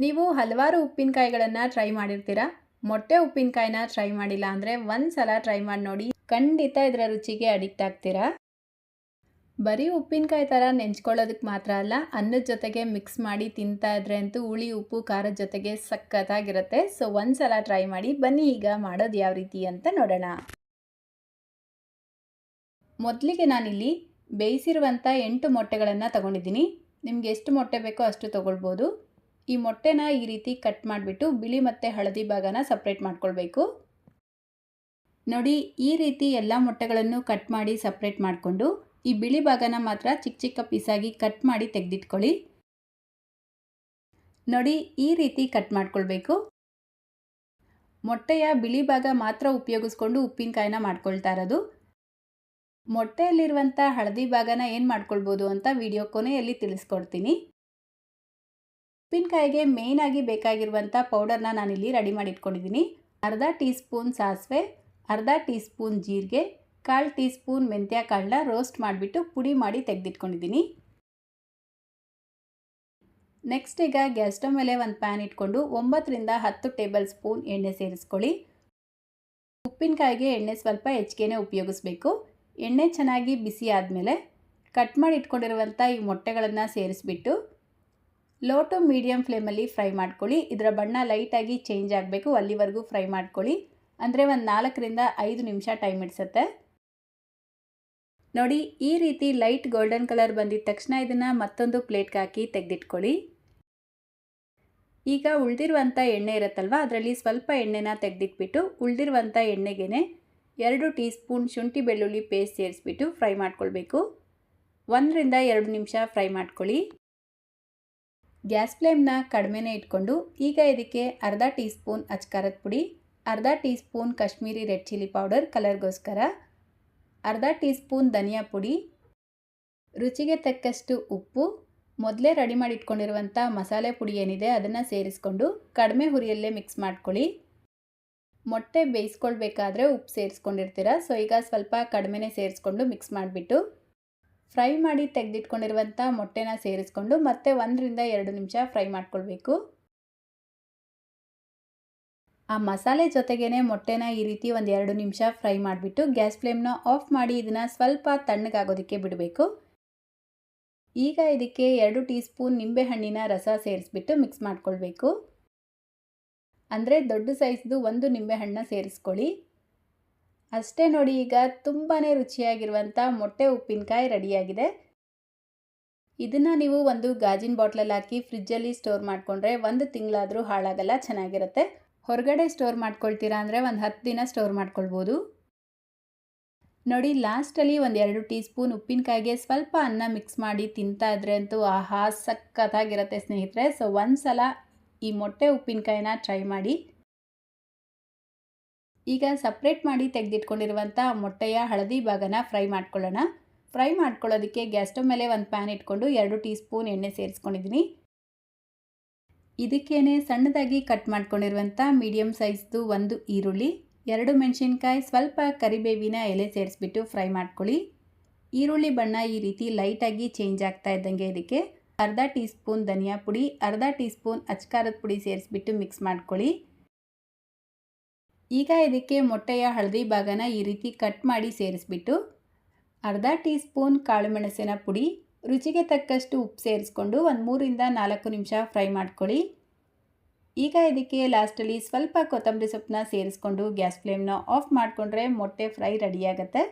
ನೀವು ಹಲವಾರು ಉಪ್ಪಿನಕಾಯಿಗಳನ್ನು ಟ್ರೈ ಮಾಡಿರ್ತೀರಾ. ಮೊಟ್ಟೆ ಉಪ್ಪಿನಕಾಯಿನ ಟ್ರೈ ಮಾಡಿಲ್ಲ ಅಂದರೆ ಒಂದು ಸಲ ಟ್ರೈ ಮಾಡಿ ನೋಡಿ, ಖಂಡಿತ ಇದರ ರುಚಿಗೆ ಅಡಿಕ್ಟ್ ಆಗ್ತೀರಾ. ಬರೀ ಉಪ್ಪಿನಕಾಯಿ ಥರ ನೆಂಚ್ಕೊಳ್ಳೋದಕ್ಕೆ ಮಾತ್ರ ಅಲ್ಲ, ಅನ್ನದ ಜೊತೆಗೆ ಮಿಕ್ಸ್ ಮಾಡಿ ತಿಂತಾ ಇದ್ರೆ ಅಂತೂ ಹುಳಿ ಉಪ್ಪು ಖಾರದ ಜೊತೆಗೆ ಸಖತ್ತಾಗಿರುತ್ತೆ. ಸೊ ಒಂದು ಸಲ ಟ್ರೈ ಮಾಡಿ. ಬನ್ನಿ ಈಗ ಮಾಡೋದು ಯಾವ ರೀತಿ ಅಂತ ನೋಡೋಣ. ಮೊದಲಿಗೆ ನಾನಿಲ್ಲಿ ಬೇಯಿಸಿರುವಂಥ 8 ಮೊಟ್ಟೆಗಳನ್ನು ತಗೊಂಡಿದ್ದೀನಿ. ನಿಮ್ಗೆ ಎಷ್ಟು ಮೊಟ್ಟೆ ಬೇಕೋ ಅಷ್ಟು ತೊಗೊಳ್ಬೋದು. ಈ ಮೊಟ್ಟೆನ ಈ ರೀತಿ ಕಟ್ ಮಾಡಿಬಿಟ್ಟು ಬಿಳಿ ಮತ್ತು ಹಳದಿ ಭಾಗನ ಸಪ್ರೇಟ್ ಮಾಡ್ಕೊಳ್ಬೇಕು. ನೋಡಿ, ಈ ರೀತಿ ಎಲ್ಲ ಮೊಟ್ಟೆಗಳನ್ನು ಕಟ್ ಮಾಡಿ ಸಪ್ರೇಟ್ ಮಾಡಿಕೊಂಡು ಈ ಬಿಳಿ ಭಾಗನ ಮಾತ್ರ ಚಿಕ್ಕ ಚಿಕ್ಕ ಪೀಸಾಗಿ ಕಟ್ ಮಾಡಿ ತೆಗೆದಿಟ್ಕೊಳ್ಳಿ. ನೋಡಿ, ಈ ರೀತಿ ಕಟ್ ಮಾಡ್ಕೊಳ್ಬೇಕು. ಮೊಟ್ಟೆಯ ಬಿಳಿ ಭಾಗ ಮಾತ್ರ ಉಪಯೋಗಿಸ್ಕೊಂಡು ಉಪ್ಪಿನಕಾಯಿನ ಮಾಡ್ಕೊಳ್ತಾ ಇರೋದು. ಮೊಟ್ಟೆಯಲ್ಲಿರುವಂಥ ಹಳದಿ ಭಾಗನ ಏನು ಮಾಡ್ಕೊಳ್ಬೋದು ಅಂತ ವಿಡಿಯೋ ಕೊನೆಯಲ್ಲಿ ತಿಳಿಸ್ಕೊಡ್ತೀನಿ. ಉಪ್ಪಿನಕಾಯಿಗೆ ಮೇಯ್ನಾಗಿ ಬೇಕಾಗಿರುವಂಥ ಪೌಡರ್ನ ನಾನಿಲ್ಲಿ ರೆಡಿ ಮಾಡಿ ಇಟ್ಕೊಂಡಿದ್ದೀನಿ. ಅರ್ಧ ಟೀ ಸ್ಪೂನ್ ಸಾಸಿವೆ, ಅರ್ಧ ಟೀ ಸ್ಪೂನ್ ಜೀರಿಗೆ, 1/4 ಟೀ ಸ್ಪೂನ್ ಮೆಂತ್ಯ ಕಾಳನ್ನ ರೋಸ್ಟ್ ಮಾಡಿಬಿಟ್ಟು ಪುಡಿ ಮಾಡಿ ತೆಗೆದಿಟ್ಕೊಂಡಿದ್ದೀನಿ. ನೆಕ್ಸ್ಟ್ ಈಗ ಗ್ಯಾಸ್ ಸ್ಟವ್ ಮೇಲೆ ಒಂದು ಪ್ಯಾನ್ ಇಟ್ಕೊಂಡು 9 ರಿಂದ 10 ಟೇಬಲ್ ಸ್ಪೂನ್ ಎಣ್ಣೆ ಸೇರಿಸ್ಕೊಳ್ಳಿ. ಉಪ್ಪಿನಕಾಯಿಗೆ ಎಣ್ಣೆ ಸ್ವಲ್ಪ ಹೆಚ್ಚಿಗೆನೇ ಉಪಯೋಗಿಸ್ಬೇಕು. ಎಣ್ಣೆ ಚೆನ್ನಾಗಿ ಬಿಸಿ ಆದಮೇಲೆ ಕಟ್ ಮಾಡಿ ಇಟ್ಕೊಂಡಿರುವಂಥ ಈ ಮೊಟ್ಟೆಗಳನ್ನು ಸೇರಿಸ್ಬಿಟ್ಟು ಲೋ ಟು ಮೀಡಿಯಮ್ ಫ್ಲೇಮಲ್ಲಿ ಫ್ರೈ ಮಾಡ್ಕೊಳ್ಳಿ. ಇದರ ಬಣ್ಣ ಲೈಟಾಗಿ ಚೇಂಜ್ ಆಗಬೇಕು, ಅಲ್ಲಿವರೆಗೂ ಫ್ರೈ ಮಾಡ್ಕೊಳ್ಳಿ. ಅಂದರೆ ಒಂದು 4 ರಿಂದ 5 ನಿಮಿಷ ಟೈಮ್ ಹಿಡಿಸುತ್ತೆ. ನೋಡಿ, ಈ ರೀತಿ ಲೈಟ್ ಗೋಲ್ಡನ್ ಕಲರ್ ಬಂದಿದ ತಕ್ಷಣ ಇದನ್ನು ಮತ್ತೊಂದು ಪ್ಲೇಟ್ಗೆ ಹಾಕಿ ತೆಗೆದಿಟ್ಕೊಳ್ಳಿ. ಈಗ ಉಳಿದಿರುವಂಥ ಎಣ್ಣೆ ಇರುತ್ತಲ್ವ, ಅದರಲ್ಲಿ ಸ್ವಲ್ಪ ಎಣ್ಣೆನ ತೆಗೆದಿಟ್ಬಿಟ್ಟು ಉಳಿದಿರುವಂಥ ಎಣ್ಣೆಗೆ 2 ಟೀ ಸ್ಪೂನ್ ಶುಂಠಿ ಬೆಳ್ಳುಳ್ಳಿ ಪೇಸ್ಟ್ ಸೇರಿಸ್ಬಿಟ್ಟು ಫ್ರೈ ಮಾಡ್ಕೊಳ್ಬೇಕು. 1 ರಿಂದ 2 ನಿಮಿಷ ಫ್ರೈ ಮಾಡ್ಕೊಳ್ಳಿ. ಗ್ಯಾಸ್ ಫ್ಲೇಮ್ನ ಕಡಿಮೆನೇ ಇಟ್ಕೊಂಡು ಈಗ ಇದಕ್ಕೆ ಅರ್ಧ ಟೀ ಸ್ಪೂನ್ ಅಚ್ಕಾರದ ಪುಡಿ, ಅರ್ಧ teaspoon Kashmiri red chilli powder ಕಲರ್ಗೋಸ್ಕರ, ಅರ್ಧ ಟೀ ಸ್ಪೂನ್ ಧನಿಯಾ ಪುಡಿ, ರುಚಿಗೆ ತಕ್ಕಷ್ಟು ಉಪ್ಪು, ಮೊದಲೇ ರೆಡಿ ಮಾಡಿ ಇಟ್ಕೊಂಡಿರುವಂಥ ಮಸಾಲೆ ಪುಡಿ ಏನಿದೆ ಅದನ್ನು ಸೇರಿಸ್ಕೊಂಡು ಕಡಿಮೆ ಹುರಿಯಲ್ಲೇ ಮಿಕ್ಸ್ ಮಾಡ್ಕೊಳ್ಳಿ. ಮೊಟ್ಟೆ ಬೇಯಿಸ್ಕೊಳ್ಬೇಕಾದ್ರೆ ಉಪ್ಪು ಸೇರಿಸ್ಕೊಂಡಿರ್ತೀರ, ಸೊ ಈಗ ಸ್ವಲ್ಪ ಕಡಿಮೆನೇ ಸೇರಿಸ್ಕೊಂಡು ಮಿಕ್ಸ್ ಮಾಡಿಬಿಟ್ಟು ಫ್ರೈ ಮಾಡಿ ತೆಗೆದಿಟ್ಕೊಂಡಿರುವಂಥ ಮೊಟ್ಟೆನ ಸೇರಿಸ್ಕೊಂಡು ಮತ್ತೆ 1 ರಿಂದ 2 ನಿಮಿಷ ಫ್ರೈ ಮಾಡ್ಕೊಳ್ಬೇಕು. ಆ ಮಸಾಲೆ ಜೊತೆಗೇ ಮೊಟ್ಟೆನ ಈ ರೀತಿ ಒಂದು 2 ನಿಮಿಷ ಫ್ರೈ ಮಾಡಿಬಿಟ್ಟು ಗ್ಯಾಸ್ ಫ್ಲೇಮ್ನ ಆಫ್ ಮಾಡಿ ಇದನ್ನು ಸ್ವಲ್ಪ ತಣ್ಣಗಾಗೋದಕ್ಕೆ ಬಿಡಬೇಕು. ಈಗ ಇದಕ್ಕೆ 2 ಟೀ ಸ್ಪೂನ್ ನಿಂಬೆಹಣ್ಣಿನ ರಸ ಸೇರಿಸ್ಬಿಟ್ಟು ಮಿಕ್ಸ್ ಮಾಡ್ಕೊಳ್ಬೇಕು. ಅಂದರೆ ದೊಡ್ಡ ಸೈಜ್ದು 1 ನಿಂಬೆಹಣ್ಣನ್ನ ಸೇರಿಸ್ಕೊಳ್ಳಿ. ಅಷ್ಟೇ ನೋಡಿ, ಈಗ ತುಂಬಾ ರುಚಿಯಾಗಿರುವಂಥ ಮೊಟ್ಟೆ ಉಪ್ಪಿನಕಾಯಿ ರೆಡಿಯಾಗಿದೆ. ಇದನ್ನು ನೀವು ಒಂದು ಗಾಜಿನ ಬಾಟ್ಲಲ್ಲಿ ಹಾಕಿ ಫ್ರಿಜ್ಜಲ್ಲಿ ಸ್ಟೋರ್ ಮಾಡಿಕೊಂಡ್ರೆ 1 ತಿಂಗಳಾದರೂ ಹಾಳಾಗಲ್ಲ, ಚೆನ್ನಾಗಿರುತ್ತೆ. ಹೊರಗಡೆ ಸ್ಟೋರ್ ಮಾಡ್ಕೊಳ್ತೀರಾ ಅಂದರೆ ಒಂದು 10 ದಿನ ಸ್ಟೋರ್ ಮಾಡ್ಕೊಳ್ಬೋದು. ನೋಡಿ, ಲಾಸ್ಟಲ್ಲಿ ಒಂದು 2 ಟೀ ಸ್ಪೂನ್ ಉಪ್ಪಿನಕಾಯಿಗೆ ಸ್ವಲ್ಪ ಅನ್ನ ಮಿಕ್ಸ್ ಮಾಡಿ ತಿಂತಾ ಇದ್ರೆ ಅಂತೂ ಆಹಾ ಸಖತ್ತಾಗಿರುತ್ತೆ ಸ್ನೇಹಿತರೆ. ಸೊ ಒಂದು ಸಲ ಈ ಮೊಟ್ಟೆ ಉಪ್ಪಿನಕಾಯಿನ ಟ್ರೈ ಮಾಡಿ. ಈಗ ಸಪ್ರೇಟ್ ಮಾಡಿ ತೆಗೆದಿಟ್ಕೊಂಡಿರುವಂಥ ಮೊಟ್ಟೆಯ ಹಳದಿ ಭಾಗನ ಫ್ರೈ ಮಾಡ್ಕೊಳ್ಳೋಣ. ಫ್ರೈ ಮಾಡ್ಕೊಳ್ಳೋದಕ್ಕೆ ಗ್ಯಾಸ್ ಸ್ಟವ್ ಮೇಲೆ ಒಂದು ಪ್ಯಾನ್ ಇಟ್ಕೊಂಡು 2 ಟೀ ಸ್ಪೂನ್ ಎಣ್ಣೆ ಸೇರಿಸ್ಕೊಂಡಿದ್ದೀನಿ. ಇದಕ್ಕೇನೆ ಸಣ್ಣದಾಗಿ ಕಟ್ ಮಾಡ್ಕೊಂಡಿರುವಂಥ ಮೀಡಿಯಮ್ ಸೈಜ್ದು 1 ಈರುಳ್ಳಿ, 2 ಮೆಣಸಿನ್ಕಾಯಿ, ಸ್ವಲ್ಪ ಕರಿಬೇವಿನ ಎಲೆ ಸೇರಿಸ್ಬಿಟ್ಟು ಫ್ರೈ ಮಾಡ್ಕೊಳ್ಳಿ. ಈರುಳ್ಳಿ ಬಣ್ಣ ಈ ರೀತಿ ಲೈಟಾಗಿ ಚೇಂಜ್ ಆಗ್ತಾ ಇದ್ದಂಗೆ ಇದಕ್ಕೆ ಅರ್ಧ ಟೀ ಸ್ಪೂನ್ ಧನಿಯಾ ಪುಡಿ, ಅರ್ಧ ಟೀ ಸ್ಪೂನ್ ಅಚ್ಕಾರದ ಪುಡಿ ಸೇರಿಸ್ಬಿಟ್ಟು ಮಿಕ್ಸ್ ಮಾಡ್ಕೊಳ್ಳಿ. ಈಗ ಇದಕ್ಕೆ ಮೊಟ್ಟೆಯ ಹಳದಿ ಭಾಗನ ಈ ರೀತಿ ಕಟ್ ಮಾಡಿ ಸೇರಿಸ್ಬಿಟ್ಟು ಅರ್ಧ ಟೀ ಸ್ಪೂನ್ ಕಾಳು ಮೆಣಸಿನ ಪುಡಿ, ರುಚಿಗೆ ತಕ್ಕಷ್ಟು ಉಪ್ಪು ಸೇರಿಸ್ಕೊಂಡು ಒಂದು 3 ರಿಂದ 4 ನಿಮಿಷ ಫ್ರೈ ಮಾಡ್ಕೊಳ್ಳಿ. ಈಗ ಇದಕ್ಕೆ ಲಾಸ್ಟಲ್ಲಿ ಸ್ವಲ್ಪ ಕೊತ್ತಂಬರಿ ಸೊಪ್ಪನ್ನ ಸೇರಿಸ್ಕೊಂಡು ಗ್ಯಾಸ್ ಫ್ಲೇಮ್ನ ಆಫ್ ಮಾಡಿಕೊಂಡ್ರೆ ಮೊಟ್ಟೆ ಫ್ರೈ ರೆಡಿಯಾಗುತ್ತೆ.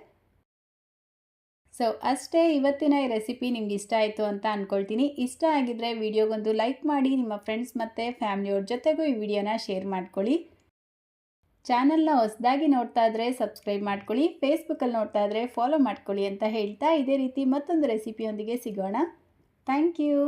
ಸೊ ಅಷ್ಟೇ, ಇವತ್ತಿನ ಈ ರೆಸಿಪಿ ನಿಮ್ಗೆ ಇಷ್ಟ ಆಯಿತು ಅಂತ ಅಂದ್ಕೊಳ್ತೀನಿ. ಇಷ್ಟ ಆಗಿದ್ದರೆ ವಿಡಿಯೋಗೊಂದು ಲೈಕ್ ಮಾಡಿ, ನಿಮ್ಮ ಫ್ರೆಂಡ್ಸ್ ಮತ್ತು ಫ್ಯಾಮಿಲಿಯವ್ರ ಜೊತೆಗೂ ಈ ವಿಡಿಯೋನ ಶೇರ್ ಮಾಡ್ಕೊಳ್ಳಿ. ಚಾನಲ್ನ ಹೊಸದಾಗಿ ನೋಡ್ತಾ ಇದ್ದರೆ ಸಬ್ಸ್ಕ್ರೈಬ್ ಮಾಡ್ಕೊಳ್ಳಿ, ಫೇಸ್ಬುಕ್ಕಲ್ಲಿ ನೋಡ್ತಾ ಇದ್ದರೆ ಫಾಲೋ ಮಾಡ್ಕೊಳ್ಳಿ ಅಂತ ಹೇಳ್ತಾ ಇದೇ ರೀತಿ ಮತ್ತೊಂದು ರೆಸಿಪಿಯೊಂದಿಗೆ ಸಿಗೋಣ. Thank you.